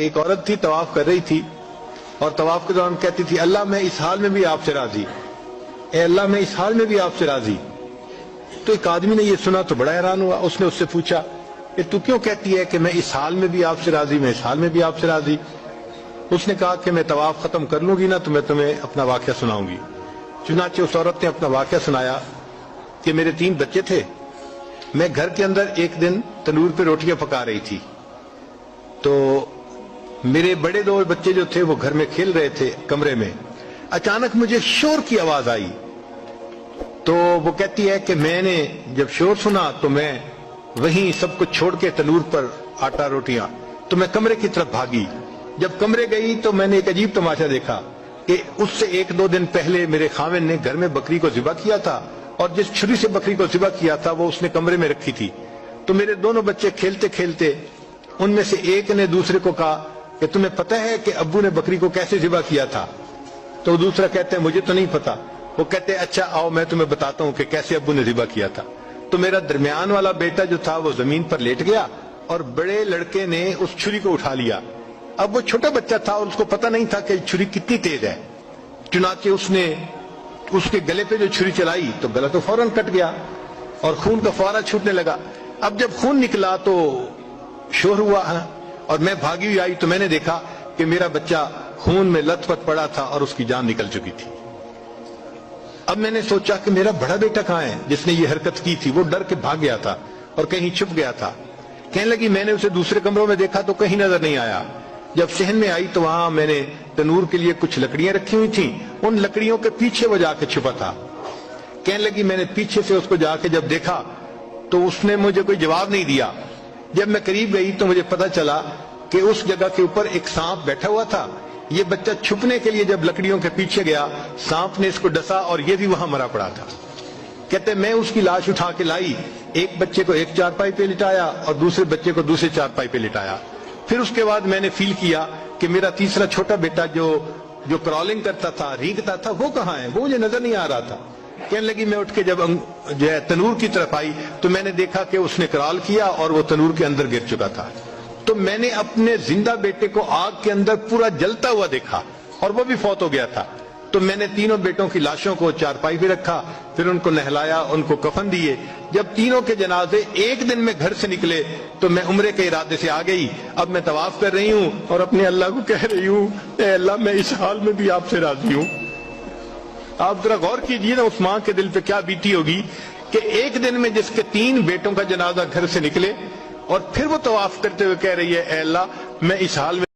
ایک عورت تھی طواف کر رہی تھی اور طواف کے دوران کہتی تھی اللہ میں اس حال میں بھی آپ سے راضی، اے اللہ میں اس حال میں بھی آپ سے راضی۔ تو ایک آدمی نے یہ سنا تو بڑا حیران ہوا، اس نے اس سے پوچھا کہ تو کیوں کہتی ہے کہ میں اس حال میں بھی آپ سے راضی، میں اس حال میں بھی آپ سے راضی؟ اس نے کہا کہ میں طواف ختم کر لوں گی نا تو میں تمہیں اپنا واقعہ سناؤں گی۔ چنانچہ اس عورت نے اپنا واقعہ سنایا کہ میرے 3 بچے تھے، میں گھر کے اندر ایک دن تنور پہ روٹیاں پکا رہی تھی تو میرے بڑے 2 بچے جو تھے وہ گھر میں کھیل رہے تھے کمرے میں، اچانک مجھے شور کی آواز آئی تو وہ کہتی ہے کہ میں نے جب شور سنا تو میں وہیں سب کچھ چھوڑ کے تنور پر آٹا روٹیاں تو میں کمرے کی طرف بھاگی۔ جب کمرے گئی تو میں نے ایک عجیب تماشا دیکھا کہ اس سے 1-2 دن پہلے میرے خاوند نے گھر میں بکری کو ذبح کیا تھا اور جس چھری سے بکری کو ذبح کیا تھا وہ اس نے کمرے میں رکھی تھی۔ تو میرے دونوں بچے کھیلتے کھیلتے ان میں سے ایک نے دوسرے کو کہا کہ تمہیں پتہ ہے کہ ابو نے بکری کو کیسے ذبح کیا تھا؟ تو دوسرا کہتے ہیں مجھے تو نہیں پتا۔ وہ کہتے ہیں اچھا آؤ میں تمہیں بتاتا ہوں کہ کیسے ابو نے ذبح کیا تھا۔ تو میرا درمیان والا بیٹا جو تھا وہ زمین پر لیٹ گیا اور بڑے لڑکے نے اس چھری کو اٹھا لیا۔ اب وہ چھوٹا بچہ تھا اور اس کو پتہ نہیں تھا کہ چھری کتنی تیز ہے، چنانچہ اس نے اس کے گلے پہ جو چھری چلائی تو گلا تو فوراً کٹ گیا اور خون کا فوارہ چھوٹنے لگا۔ اب جب خون نکلا تو شور ہوا اور میں بھاگی ہوئی آئی تو میں نے دیکھا کہ میرا بچہ خون میں لت پت پڑا تھا اور اس کی جان نکل چکی تھی۔ اب میں نے سوچا کہ میرا بڑا بیٹا کہاں ہے جس نے یہ حرکت کی تھی؟ وہ ڈر کے بھاگ گیا تھا اور کہیں چھپ گیا تھا۔ کہنے لگی میں نے اسے دوسرے کمروں میں دیکھا تو کہیں نظر نہیں آیا۔ جب صحن میں آئی تو وہاں میں نے تنور کے لیے کچھ لکڑیاں رکھی ہوئی تھیں، ان لکڑیوں کے پیچھے وہ جا کے چھپا تھا۔ کہنے لگی میں نے پیچھے سے اس کو جا کے جب دیکھا تو اس نے مجھے کوئی جواب نہیں دیا۔ جب میں قریب گئی تو مجھے پتا چلا کہ اس جگہ کے اوپر ایک سانپ بیٹھا ہوا تھا۔ یہ بچہ چھپنے کے لیے جب لکڑیوں کے پیچھے گیا سانپ نے اس کو ڈسا اور یہ بھی وہاں مرا پڑا تھا۔ کہتے میں اس کی لاش اٹھا کے لائی، ایک بچے کو ایک چارپائی پہ لٹایا اور دوسرے بچے کو دوسرے چارپائی پہ لٹایا۔ پھر اس کے بعد میں نے فیل کیا کہ میرا تیسرا چھوٹا بیٹا جو کرالنگ کرتا تھا، رینگتا تھا، وہ کہاں ہے؟ وہ مجھے نظر نہیں آ رہا تھا۔ کہنے لگی میں اٹھ کے جب جو ہے تنور کی طرف آئی تو میں نے دیکھا کہ اس نے کرال کیا اور وہ تنور کے اندر گر چکا تھا۔ تو میں نے اپنے زندہ بیٹے کو آگ کے اندر پورا جلتا ہوا دیکھا اور وہ بھی فوت ہو گیا تھا۔ تو میں نے تینوں بیٹوں کی لاشوں کو چارپائی پہ رکھا، پھر ان کو نہلایا، ان کو کفن دیے۔ جب تینوں کے جنازے ایک دن میں گھر سے نکلے تو میں عمرے کے ارادے سے آ گئی۔ اب میں طواف کر رہی ہوں اور اپنے اللہ کو کہہ رہی ہوں اے اللہ میں اس حال میں بھی آپ سے راضی ہوں۔ آپ ذرا غور کیجئے نا اس ماں کے دل پہ کیا بیتی ہوگی کہ ایک دن میں جس کے 3 بیٹوں کا جنازہ گھر سے نکلے اور پھر وہ طواف کرتے ہوئے کہہ رہی ہے اے اللہ میں اس حال میں